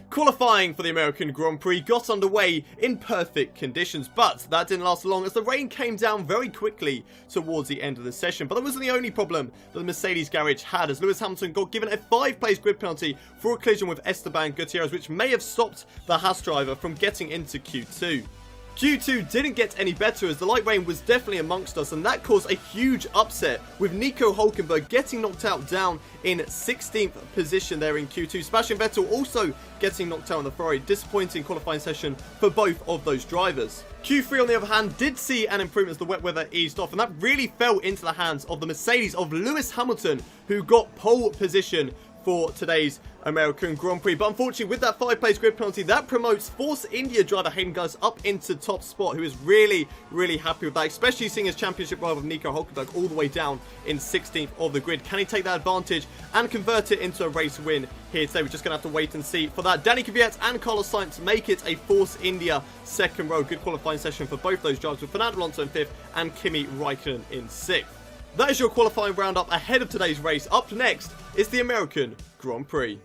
Qualifying for the American Grand Prix got underway in perfect conditions, but that didn't last long as the rain came down very quickly towards the end of the session. But that wasn't the only problem that the Mercedes garage had, as Lewis Hamilton got given a 5-place grid penalty for a collision with Esteban Gutierrez, which may have stopped the Haas driver from getting into Q2. Q2 didn't get any better as the light rain was definitely amongst us, and that caused a huge upset with Nico Hülkenberg getting knocked out down in 16th position there in Q2. Sebastian Vettel also getting knocked out on the Ferrari. Disappointing qualifying session for both of those drivers. Q3 on the other hand did see an improvement as the wet weather eased off, and that really fell into the hands of the Mercedes of Lewis Hamilton, who got pole position for today's American Grand Prix. But unfortunately, with that 5-place grid penalty, that promotes Force India driver Hayden Gus up into top spot, who is really happy with that, especially seeing his championship rival of Nico Hülkenberg all the way down in 16th of the grid. Can he take that advantage and convert it into a race win here today? We're just going to have to wait and see for that. Danny Kvyat and Carlos Sainz make it a Force India second row. Good qualifying session for both those drivers, with Fernando Alonso in 5th and Kimi Raikkonen in 6th. That is your qualifying roundup ahead of today's race. Up next is the American Grand Prix.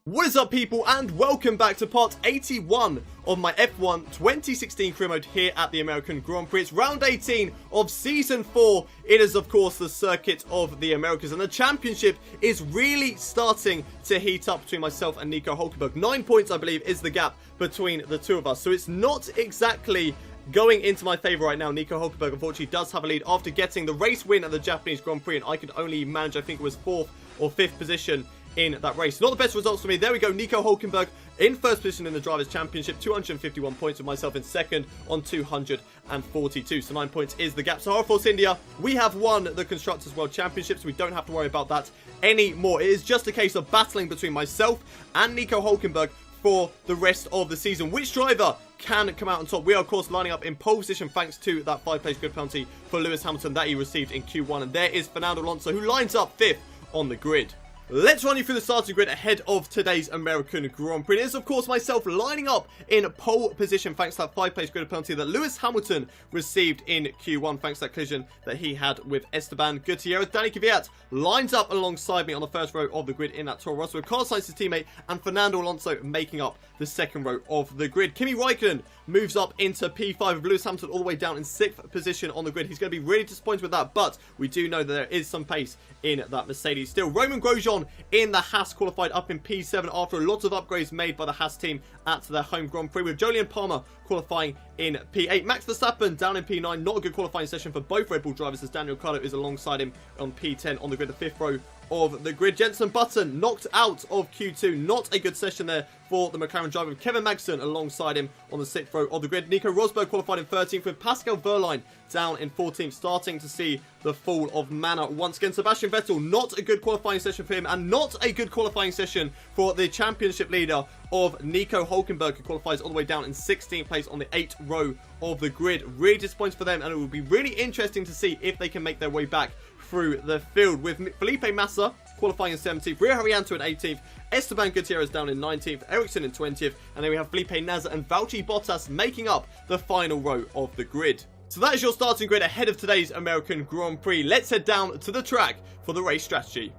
What is up, people, and welcome back to part 81 of my F1 2016 career mode here at the American Grand Prix. It's round 18 of season 4. It is, of course, the circuit of the Americas, and the championship is really starting to heat up between myself and Nico Hülkenberg. 9 points, I believe, is the gap between the two of us, so it's not exactly going into my favour right now. Nico Hülkenberg, unfortunately, does have a lead after getting the race win at the Japanese Grand Prix, and I could only manage, I think it was 4th or 5th position in that race. Not the best results for me. There we go. Nico Hülkenberg in 1st position in the Drivers' Championship. 251 points, with myself in 2nd on 242. So 9 points is the gap. So, Force India, we have won the Constructors' World Championship, so we don't have to worry about that anymore. It is just a case of battling between myself and Nico Hülkenberg for the rest of the season. Which driver can come out on top? We are, of course, lining up in pole position thanks to that 5-place grid penalty for Lewis Hamilton that he received in Q1. And there is Fernando Alonso, who lines up 5th on the grid. Let's run you through the starting grid ahead of today's American Grand Prix. It is, of course, myself lining up in pole position thanks to that 5-place grid penalty that Lewis Hamilton received in Q1 thanks to that collision that he had with Esteban Gutierrez. Danny Kvyat lines up alongside me on the 1st row of the grid in that Toro Rosso, with Carlos Sainz's teammate and Fernando Alonso making up the 2nd row of the grid. Kimi Raikkonen moves up into P5 with Lewis Hamilton all the way down in 6th position on the grid. He's going to be really disappointed with that, but we do know that there is some pace in that Mercedes still. Romain Grosjean in the Haas qualified up in P7 after a lot of upgrades made by the Haas team at their home Grand Prix, with Jolyon Palmer qualifying in P8. Max Verstappen down in P9. Not a good qualifying session for both Red Bull drivers, as Daniel Ricciardo is alongside him on P10 on the grid, the 5th row of the grid. Jenson Button knocked out of Q2. Not a good session there for the McLaren driver, with Kevin Magnussen alongside him on the 6th row of the grid. Nico Rosberg qualified in 13th, with Pascal Wehrlein down in 14th, starting to see the fall of manner once again. Sebastian Vettel, not a good qualifying session for him, and not a good qualifying session for the championship leader of Nico Hülkenberg, who qualifies all the way down in 16th place on the 8th row of the grid. Really disappointing for them, and it will be really interesting to see if they can make their way back through the field, with Felipe Massa qualifying in 17th, Rio Haryanto in 18th, Esteban Gutierrez down in 19th, Ericsson in 20th, and then we have Felipe Nasr and Valtteri Bottas making up the final row of the grid. So that is your starting grid ahead of today's American Grand Prix. Let's head down to the track for the race strategy.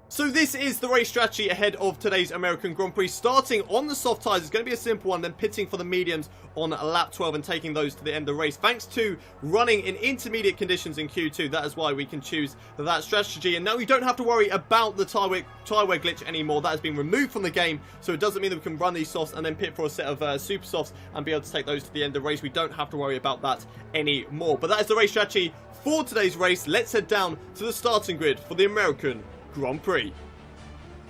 So this is the race strategy ahead of today's American Grand Prix. Starting on the soft tyres, it's going to be a simple one, then pitting for the mediums on lap 12 and taking those to the end of the race. Thanks to running in intermediate conditions in Q2, that is why we can choose that strategy. And now we don't have to worry about the tyre wear glitch anymore. That has been removed from the game, so it doesn't mean that we can run these softs and then pit for a set of super softs and be able to take those to the end of the race. We don't have to worry about that anymore. But that is the race strategy for today's race. Let's head down to the starting grid for the American Grand Prix.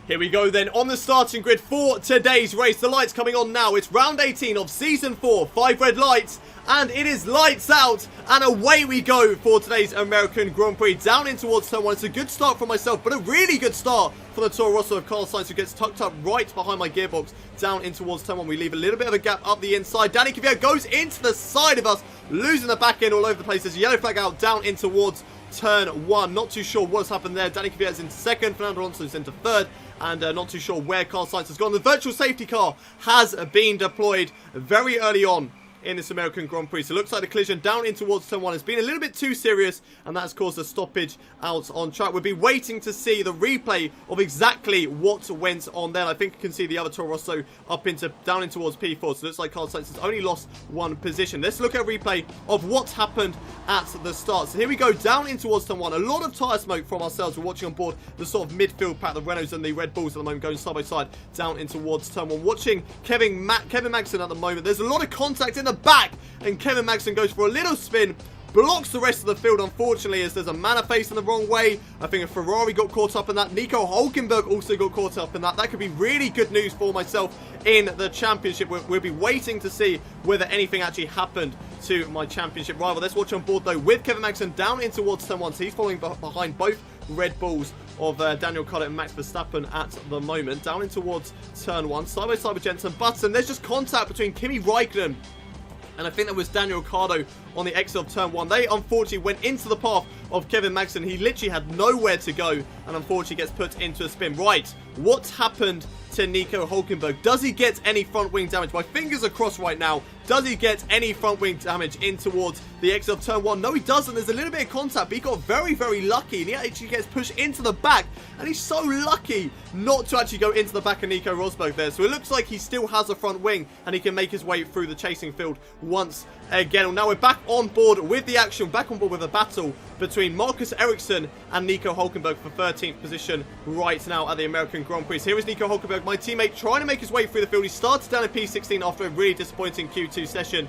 Here we go then on the starting grid for today's race. The lights coming on now. It's round 18 of season 4. 5 red lights, and it is lights out, and away we go for today's American Grand Prix. Down in towards turn 1. It's a good start for myself, but a really good start for the Toro Rosso of Carlos Sainz, who gets tucked up right behind my gearbox. Down in towards turn 1. We leave a little bit of a gap up the inside. Danny Kvyat goes into the side of us, losing the back end all over the place. There's a yellow flag out down in towards turn 1. Not too sure what's happened there. Danny Kvyat is into 2nd. Fernando Alonso is into 3rd. And not too sure where Carlos Sainz has gone. The virtual safety car has been deployed very early on in this American Grand Prix. So it looks like the collision down in towards turn 1 has been a little bit too serious, and that's caused a stoppage out on track. We'll be waiting to see the replay of exactly what went on there. I think you can see the other Toro Rosso down in towards P4. So it looks like Carlos Sainz has only lost one position. Let's look at a replay of what happened at the start. So here we go, down in towards turn 1. A lot of tyre smoke from ourselves. We're watching on board the sort of midfield pack, the Renaults and the Red Bulls at the moment, going side by side down in towards turn 1. Watching Kevin Magnussen at the moment. There's a lot of contact in the back, and Kevin Magnussen goes for a little spin, blocks the rest of the field, unfortunately, as there's a Manor facing the wrong way. I think a Ferrari got caught up in that. Nico Hülkenberg also got caught up in that. That could be really good news for myself in the championship. We'll be waiting to see whether anything actually happened to my championship rival. Let's watch on board, though, with Kevin Magnussen down in towards turn 1. So he's following behind both Red Bulls of Daniel Ricciardo and Max Verstappen at the moment. Down in towards turn 1, side by side with Jenson Button. There's just contact between Kimi Raikkonen and I think that was Daniel Ricciardo on the exit of turn 1. They unfortunately went into the path of Kevin Magnussen. He literally had nowhere to go and unfortunately gets put into a spin. Right, what's happened to Nico Hülkenberg? Does he get any front wing damage? My fingers are crossed right now. Does he get any front wing damage in towards the exit of turn 1? No, he doesn't. There's a little bit of contact, but he got very, very lucky, and he actually gets pushed into the back, and he's so lucky not to actually go into the back of Nico Rosberg there. So it looks like he still has a front wing, and he can make his way through the chasing field once again. Now we're back on board with the action, back on board with a battle between Marcus Ericsson and Nico Hülkenberg for 13th position right now at the American Grand Prix. So here is Nico Hülkenberg, my teammate, trying to make his way through the field. He started down in P16 after a really disappointing Q2 session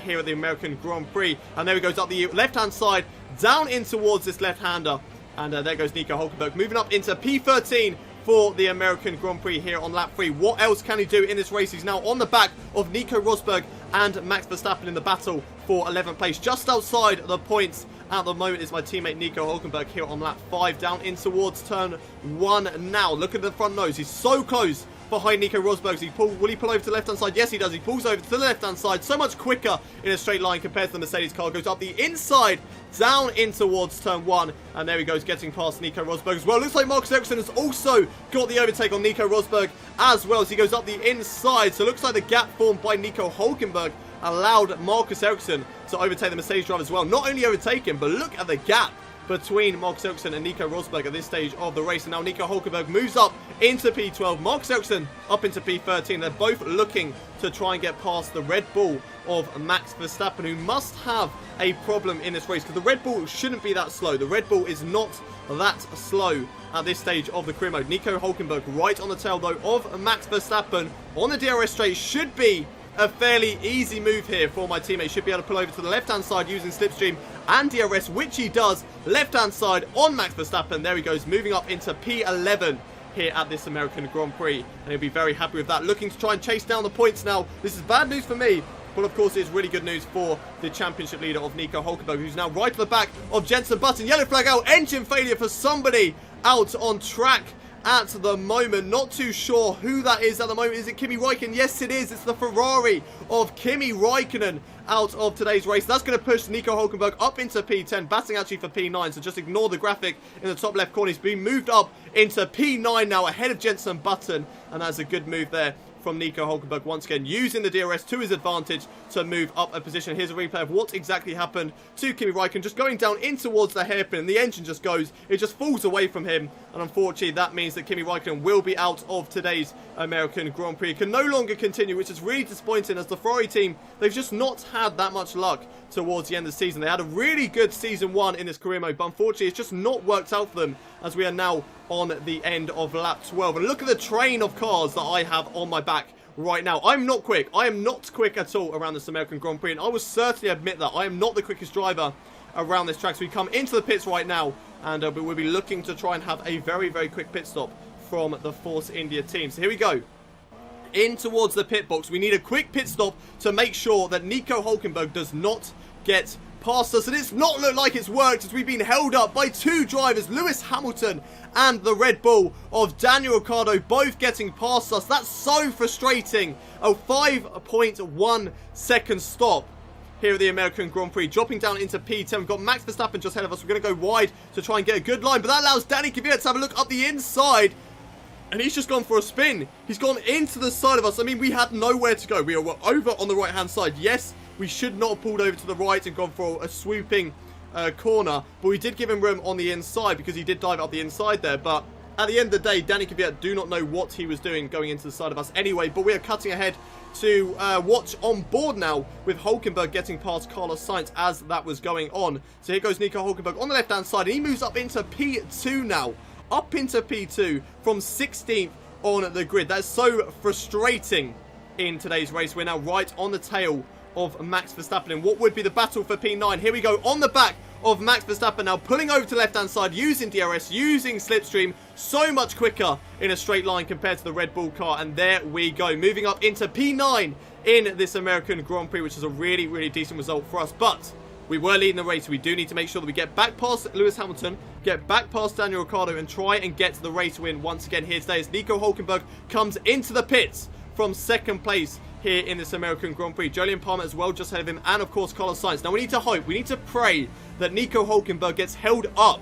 here at the American Grand Prix. And there he goes up the left-hand side, down in towards this left-hander. And there goes Nico Hülkenberg, moving up into P13 for the American Grand Prix here on lap 3. What else can he do in this race? He's now on the back of Nico Rosberg and Max Verstappen in the battle for 11th place. Just outside the points at the moment is my teammate Nico Hülkenberg here on lap 5, down in towards turn 1 now. Look at the front nose. He's so close behind Nico Rosberg. Will he pull over to the left-hand side? Yes, he does. He pulls over to the left-hand side. So much quicker in a straight line compared to the Mercedes car. Goes up the inside, down in towards turn 1. And there he goes, getting past Nico Rosberg as well. Looks like Marcus Ericsson has also got the overtake on Nico Rosberg as well, as he goes up the inside. So it looks like the gap formed by Nico Hülkenberg allowed Marcus Ericsson to overtake the Mercedes driver as well. Not only overtake him, but look at the gap between Marcus Ericsson and Nico Rosberg at this stage of the race. And now Nico Hülkenberg moves up into P12. Marcus Ericsson up into P13. They're both looking to try and get past the Red Bull of Max Verstappen, who must have a problem in this race, because the Red Bull shouldn't be that slow. The Red Bull is not that slow at this stage of the career mode. Nico Hülkenberg right on the tail, though, of Max Verstappen on the DRS straight. Should be a fairly easy move here for my teammate. Should be able to pull over to the left-hand side using slipstream and DRS, which he does. Left-hand side on Max Verstappen. There he goes, moving up into P11 here at this American Grand Prix. And he'll be very happy with that. Looking to try and chase down the points now. This is bad news for me, but of course it's really good news for the championship leader of Nico Hülkenberg, who's now right to the back of Jenson Button. Yellow flag out. Engine failure for somebody out on track at the moment. Not too sure who that is at the moment. Is it Kimi Raikkonen? Yes, it is. It's the Ferrari of Kimi Raikkonen out of today's race. That's going to push Nico Hülkenberg up into P10, batting actually for P9, so just ignore the graphic in the top left corner. He's been moved up into P9 now, ahead of Jenson Button, and that's a good move there from Nico Hülkenberg, once again using the DRS to his advantage to move up a position. Here's a replay of what exactly happened to Kimi Raikkonen, just going down in towards the hairpin, and the engine just goes, it just falls away from him, and unfortunately that means that Kimi Raikkonen will be out of today's American Grand Prix. It can no longer continue, which is really disappointing, as the Ferrari team, they've just not had that much luck towards the end of the season. They had a really good season 1 in this career mode, but unfortunately it's just not worked out for them, as we are now on the end of lap 12. And look at the train of cars that I have on my back right now. I'm not quick. I am not quick at all around this American Grand Prix, and I will certainly admit that I am not the quickest driver around this track. So we come into the pits right now, and we'll be looking to try and have a very, very quick pit stop from the Force India team. So here we go. In towards the pit box. We need a quick pit stop to make sure that Nico Hülkenberg does not get past us, and it's not looked like it's worked, as we've been held up by two drivers, Lewis Hamilton and the Red Bull of Daniel Ricciardo, both getting past us. That's so frustrating. A 5.1 second stop here at the American Grand Prix, dropping down into P10. We've got Max Verstappen just ahead of us. We're going to go wide to try and get a good line, but that allows Danny Kvyat to have a look up the inside, and he's just gone for a spin. He's gone into the side of us. I mean, we had nowhere to go. We were over on the right-hand side. Yes, We should not have pulled over to the right and gone for a swooping corner, but we did give him room on the inside because he did dive up the inside there. But at the end of the day, Danny Kvyat do not know what he was doing going into the side of us anyway. But we are cutting ahead to watch on board now with Hulkenberg getting past Carlos Sainz as that was going on. So here goes Nico Hulkenberg on the left-hand side, and he moves up into P2 now. Up into P2 from 16th on the grid. That's so frustrating in today's race. We're now right on the tail of Max Verstappen in what would be the battle for P9. Here we go on the back of Max Verstappen now, pulling over to the left-hand side, using DRS, using Slipstream, so much quicker in a straight line compared to the Red Bull car. And there we go, moving up into P9 in this American Grand Prix, which is a really, really decent result for us. But we were leading the race. We do need to make sure that we get back past Lewis Hamilton, get back past Daniel Ricciardo, and try and get the race win once again here today as Nico Hulkenberg comes into the pits from second place here in this American Grand Prix. Jolyon Palmer as well, just ahead of him, and of course Carlos Sainz. Now we need to hope, we need to pray that Nico Hulkenberg gets held up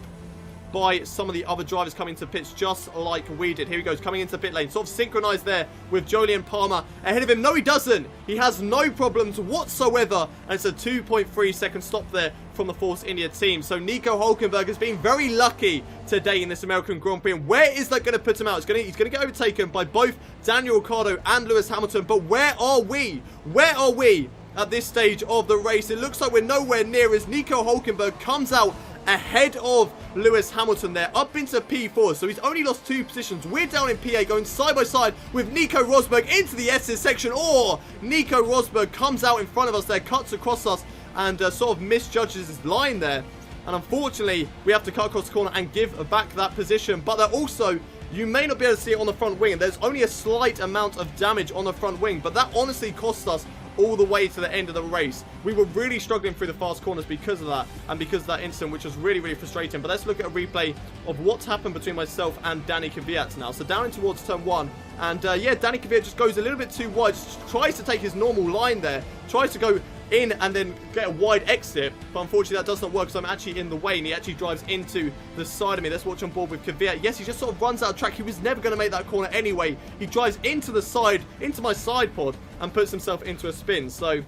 by some of the other drivers coming to pits just like we did. Here he goes, coming into pit lane, sort of synchronized there with Jolyon Palmer ahead of him. No, he doesn't. He has no problems whatsoever, and it's a 2.3 second stop there from the Force India team. So Nico Hulkenberg has been very lucky today in this American Grand Prix. And where is that going to put him out? He's going to get overtaken by both Daniel Ricciardo and Lewis Hamilton. But where are we? Where are we at this stage of the race? It looks like we're nowhere near as Nico Hulkenberg comes out ahead of Lewis Hamilton there, up into P4. So he's only lost 2 positions. We're down in P8, going side by side with Nico Rosberg into the S's section. Or Nico Rosberg comes out in front of us there, cuts across us, and sort of misjudges his line there. And unfortunately, we have to cut across the corner and give back that position. But there also, you may not be able to see it on the front wing. There's only a slight amount of damage on the front wing, but that honestly cost us all the way to the end of the race. We were really struggling through the fast corners because of that, and because of that incident, which was really, really frustrating. But let's look at a replay of what's happened between myself and Danny Kvyat now. So down in towards turn 1, and yeah, Danny Kvyat just goes a little bit too wide, just tries to take his normal line there, tries to go in and then get a wide exit, but unfortunately that does not work, so I'm actually in the way, and he actually drives into the side of me. Let's watch on board with Kvyat. Yes, he just sort of runs out of track. He was never going to make that corner anyway. He drives into the side, into my side pod, and puts himself into a spin. So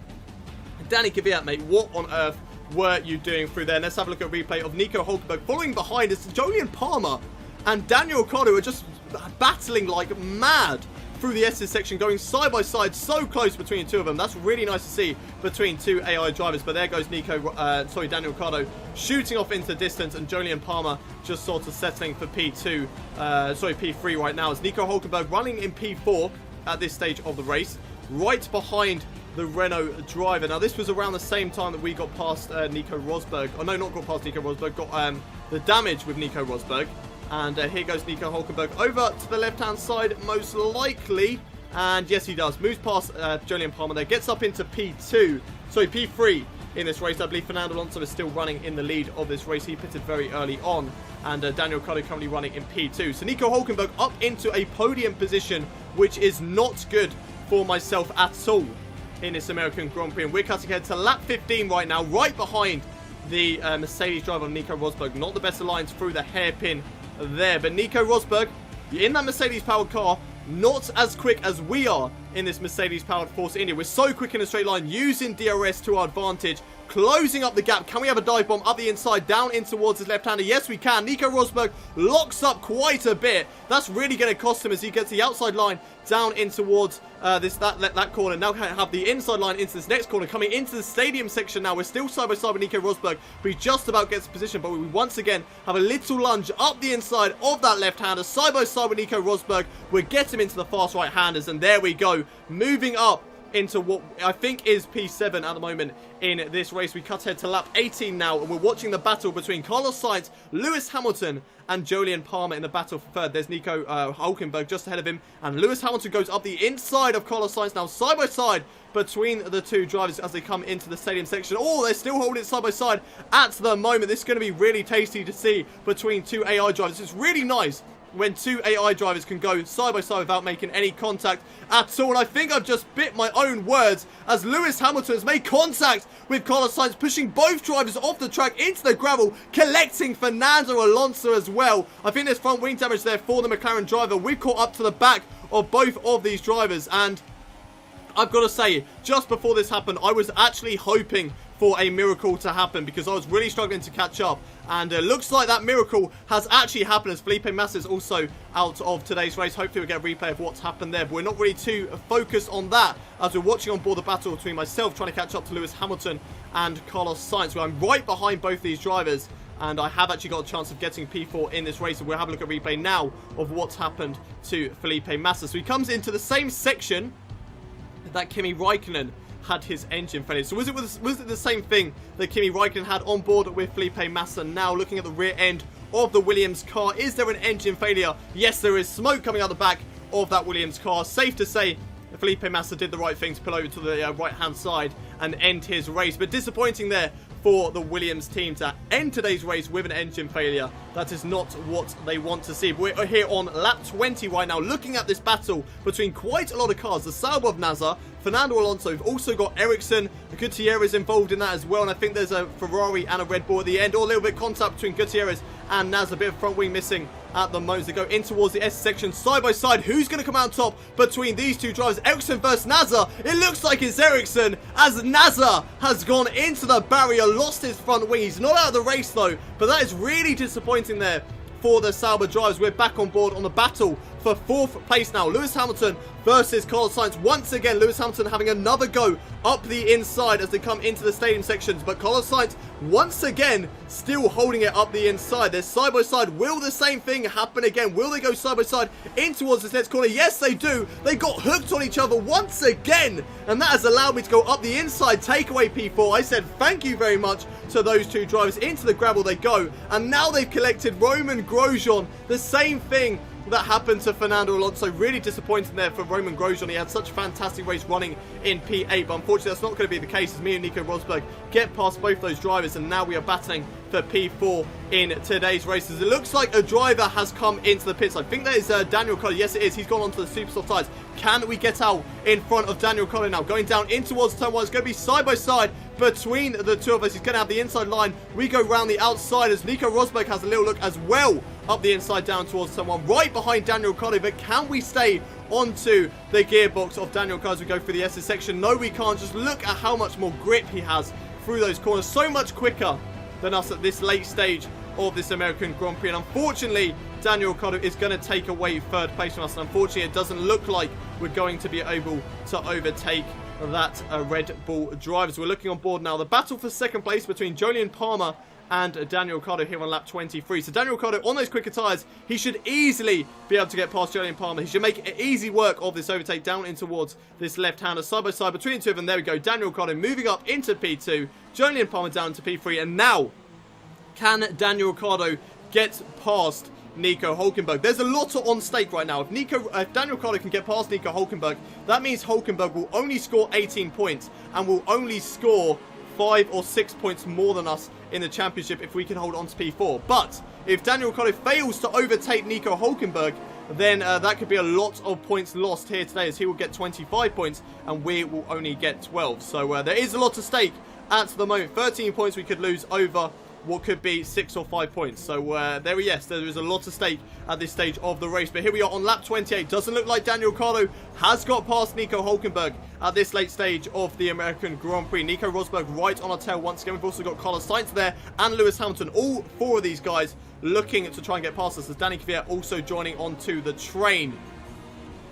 Danny Kvyat, mate, what on earth were you doing through there? And let's have a look at a replay of Nico Hulkenberg following behind us. Jolyon Palmer and Daniel Ricciardo are just battling like mad through the S's section, going side by side, so close between the two of them. That's really nice to see between two AI drivers. But there goes Daniel Ricciardo shooting off into the distance, and Jolyon Palmer just sort of settling for P3 right now, as Nico Hulkenberg running in P4 at this stage of the race, right behind the Renault driver. Now this was around the same time that we got past Nico Rosberg. Oh no, not got past Nico Rosberg, got the damage with Nico Rosberg. And here goes Nico Hulkenberg over to the left-hand side, most likely. And yes, he does. Moves past Jolyon Palmer there. Gets up into P3 in this race. I believe Fernando Alonso is still running in the lead of this race. He pitted very early on. And Daniel Ricciardo currently running in P2. So Nico Hulkenberg up into a podium position, which is not good for myself at all in this American Grand Prix. And we're cutting ahead to lap 15 right now, right behind the Mercedes driver Nico Rosberg. Not the best alliance through the hairpin there, but Nico Rosberg in that Mercedes powered car, not as quick as we are in this Mercedes powered Force India. We're so quick in a straight line, using DRS to our advantage, closing up the gap. Can we have a dive bomb up the inside, down in towards his left-hander? Yes, we can. Nico Rosberg locks up quite a bit. That's really going to cost him as he gets the outside line down in towards that corner. Now can have the inside line into this next corner, coming into the stadium section now. We're still side by side with Nico Rosberg, but he just about gets position, but we once again have a little lunge up the inside of that left-hander, side by side with Nico Rosberg. We'll get him into the fast right-handers, and there we go, moving up into what I think is P7 at the moment in this race. We cut ahead to lap 18 now, and we're watching the battle between Carlos Sainz, Lewis Hamilton, and Jolyon Palmer in the battle for third. There's Nico Hulkenberg just ahead of him, and Lewis Hamilton goes up the inside of Carlos Sainz now, side by side between the two drivers as they come into the stadium section. Oh, they're still holding it side by side at the moment. This is going to be really tasty to see between two AI drivers. It's really nice when two AI drivers can go side by side without making any contact at all. And I think I've just bit my own words as Lewis Hamilton has made contact with Carlos Sainz, pushing both drivers off the track into the gravel, collecting Fernando Alonso as well. I think there's front wing damage there for the McLaren driver. We've caught up to the back of both of these drivers, and I've got to say, just before this happened, I was actually hoping for a miracle to happen because I was really struggling to catch up. And it looks like that miracle has actually happened as Felipe Massa is also out of today's race. Hopefully we'll get a replay of what's happened there. But we're not really too focused on that as we're watching on board the battle between myself trying to catch up to Lewis Hamilton and Carlos Sainz, where I'm right behind both these drivers. And I have actually got a chance of getting P4 in this race. And we'll have a look at replay now of what's happened to Felipe Massa. So he comes into the same section that Kimi Raikkonen had his engine failure. So was it the same thing that Kimi Raikkonen had on board with Felipe Massa? Now looking at the rear end of the Williams car, is there an engine failure? Yes, there is smoke coming out the back of that Williams car. Safe to say Felipe Massa did the right thing to pull over to the right hand side and end his race, but disappointing there for the Williams team to end today's race with an engine failure. That is not what they want to see. But we're here on lap 20 right now, looking at this battle between quite a lot of cars. The Sauber of Nasser, Fernando Alonso. We've also got Ericsson, Gutierrez involved in that as well. And I think there's a Ferrari and a Red Bull at the end. Or a little bit of contact between Gutierrez and Nasser. A bit of front wing missing at the moment. They go in towards the S section side by side. Who's going to come out top between these two drivers? Ericsson versus Nasser. It looks like it's Ericsson as Nasser has gone into the barrier, lost his front wing. He's not out of the race though, but that is really disappointing there for the Sauber drivers. We're back on board on the battle for 4th place now. Lewis Hamilton versus Carlos Sainz. Once again, Lewis Hamilton having another go up the inside as they come into the stadium sections. But Carlos Sainz, once again, still holding it up the inside. They're side by side. Will the same thing happen again? Will they go side by side in towards this next corner? Yes, they do. They got hooked on each other once again. And that has allowed me to go up the inside, take away P4. I said thank you very much to those two drivers. Into the gravel they go. And now they've collected Roman Grosjean. The same thing that happened to Fernando Alonso. Really disappointing there for Roman Grosjean. He had such a fantastic race running in P8, but unfortunately that's not going to be the case as me and Nico Rosberg get past both those drivers, and now we are battling for P4 in today's races. It looks like a driver has come into the pits. I think that is Daniel Ricciardo. Yes, it is. He's gone onto the super soft tyres. Can we get out in front of Daniel Ricciardo now? Going down in towards turn 1. It's going to be side by side between the two of us. He's going to have the inside line. We go round the outside as Nico Rosberg has a little look as well up the inside down towards turn 1. Right behind Daniel Ricciardo. But can we stay onto the gearbox of Daniel Ricciardo as we go through the SS section? No, we can't. Just look at how much more grip he has through those corners. So much quicker than us at this late stage of this American Grand Prix. And unfortunately, Daniel Ricciardo is going to take away 3rd place from us. And unfortunately, it doesn't look like we're going to be able to overtake that Red Bull driver. So we're looking on board now. The battle for 2nd place between Jolyon Palmer and Daniel Ricciardo here on lap 23. So Daniel Ricciardo on those quicker tyres, he should easily be able to get past Jolyon Palmer. He should make easy work of this overtake down in towards this left-hander side by side between the two of them. There we go. Daniel Ricciardo moving up into P2. Jolyon Palmer down to P3. And now, can Daniel Ricciardo get past Nico Hülkenberg? There's a lot on stake right now. If Daniel Ricciardo can get past Nico Hülkenberg, that means Hülkenberg will only score 18 points and will only score 5 or 6 points more than us in the championship if we can hold on to P4. But if Daniel Ricciardo fails to overtake Nico Hülkenberg, then that could be a lot of points lost here today, as he will get 25 points and we will only get 12. So there is a lot at stake at the moment. 13 points we could lose over what could be 6 or 5 points. So there is a lot at stake at this stage of the race. But here we are on lap 28. Doesn't look like Daniel Ricciardo has got past Nico Hülkenberg at this late stage of the American Grand Prix. Nico Rosberg right on our tail once again. We've also got Carlos Sainz there and Lewis Hamilton. All 4 of these guys looking to try and get past us, as Danny Kvyat also joining onto the train.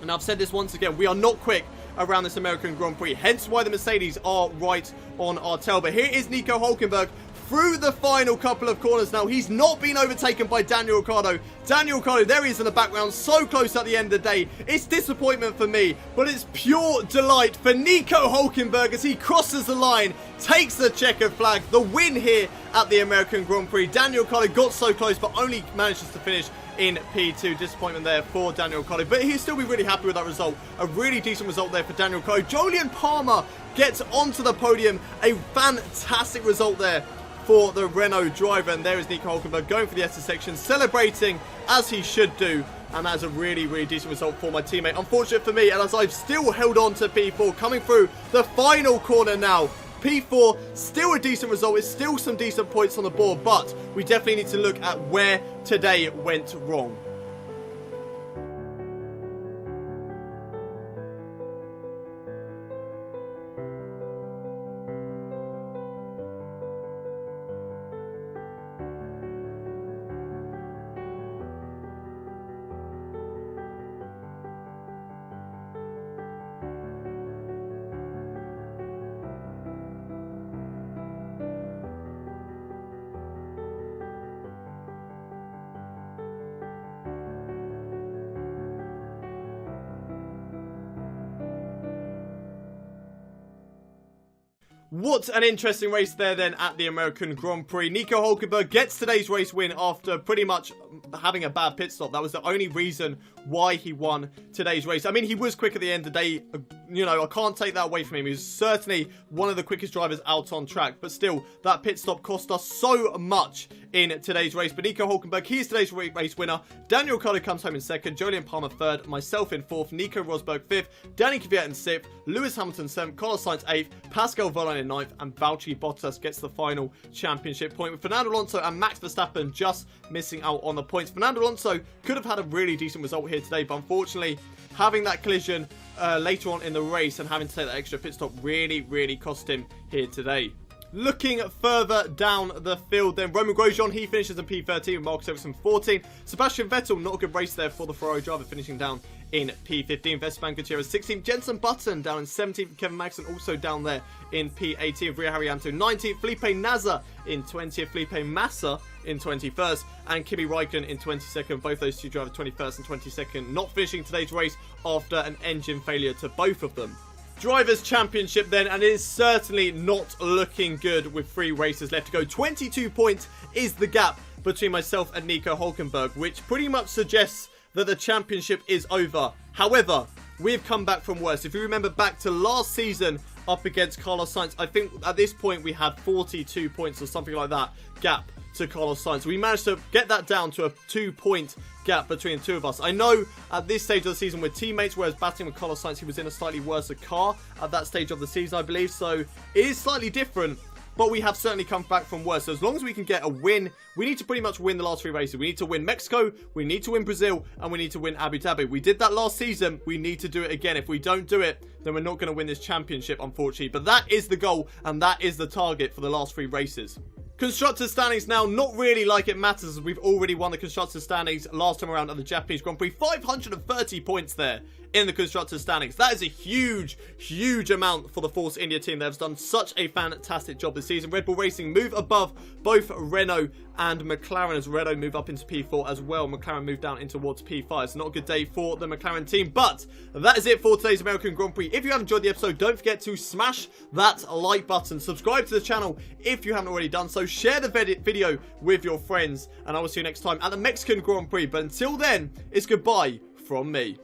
And I've said this once again, we are not quick around this American Grand Prix, hence why the Mercedes are right on our tail. But here is Nico Hülkenberg through the final couple of corners now. He's not been overtaken by Daniel Ricciardo. Daniel Ricciardo, there he is in the background, so close at the end of the day. It's disappointment for me, but it's pure delight for Nico Hülkenberg as he crosses the line, takes the checkered flag, the win here at the American Grand Prix. Daniel Ricciardo got so close, but only manages to finish in P2. Disappointment there for Daniel Ricciardo, but he'll still be really happy with that result. A really decent result there for Daniel Ricciardo. Jolyon Palmer gets onto the podium. A fantastic result there for the Renault driver. And there is Nico Hülkenberg going for the SS section, celebrating as he should do. And that's a really, really decent result for my teammate. Unfortunate for me, and as I've still held on to P4, coming through the final corner now. P4, still a decent result. It's still some decent points on the board, but we definitely need to look at where today went wrong. What an interesting race there then at the American Grand Prix. Nico Hülkenberg gets today's race win after pretty much having a bad pit stop. That was the only reason why he won today's race. I mean, he was quick at the end of the day. You know, I can't take that away from him. He was certainly one of the quickest drivers out on track. But still, that pit stop cost us so much in today's race. But Nico Hülkenberg, he is today's race winner. Daniel Ricciardo comes home in second. Jolyon Palmer third. Myself in fourth. Nico Rosberg fifth. Danny Kvyat in sixth. Lewis Hamilton seventh. Carlos Sainz eighth. Pascal Wehrlein in ninth. And Valtteri Bottas gets the final championship point, with Fernando Alonso and Max Verstappen just missing out on the points. Fernando Alonso could have had a really decent result here today, but unfortunately, having that collision later on in the race and having to take that extra pit stop really cost him here today. Looking further down the field then, Romain Grosjean, he finishes in P13 with Marcus Ericsson 14. Sebastian Vettel, not a good race there for the Ferrari driver, finishing down in P15. Esteban Gutierrez 16th. Jenson Button down in 17th. Kevin Magnussen also down there in P18. Ria Haryanto 19th. Felipe Nasr in 20th. Felipe Massa in 21st. And Kimi Räikkönen in 22nd. Both those two drivers 21st and 22nd. Not finishing today's race after an engine failure to both of them. Drivers' Championship then, and it is certainly not looking good with 3 races left to go. 22 points is the gap between myself and Nico Hülkenberg, which pretty much suggests that the championship is over. However, we've come back from worse. If you remember back to last season up against Carlos Sainz, I think at this point we had 42 points or something like that gap to Carlos Sainz. We managed to get that down to a 2-point gap between the two of us. I know at this stage of the season we're teammates, whereas battling with Carlos Sainz, he was in a slightly worse car at that stage of the season, I believe. So it is slightly different, but we have certainly come back from worse. So as long as we can get a win, we need to pretty much win the last 3 races. We need to win Mexico, we need to win Brazil, and we need to win Abu Dhabi. We did that last season. We need to do it again. If we don't do it, then we're not going to win this championship, unfortunately. But that is the goal, and that is the target for the last 3 races. Constructors standings now, not really like it matters, as we've already won the Constructors standings last time around at the Japanese Grand Prix. 530 points there in the Constructors standings. That is a huge amount for the Force India team. They've done such a fantastic job this season. Red Bull Racing move above both Renault and McLaren, as Renault move up into P4 as well. McLaren move down in towards P5. It's not a good day for the McLaren team, but that is it for today's American Grand Prix. If you have enjoyed the episode, don't forget to smash that like button. Subscribe to the channel if you haven't already done so. Share the video with your friends, and I will see you next time at the Mexican Grand Prix. But until then, it's goodbye from me.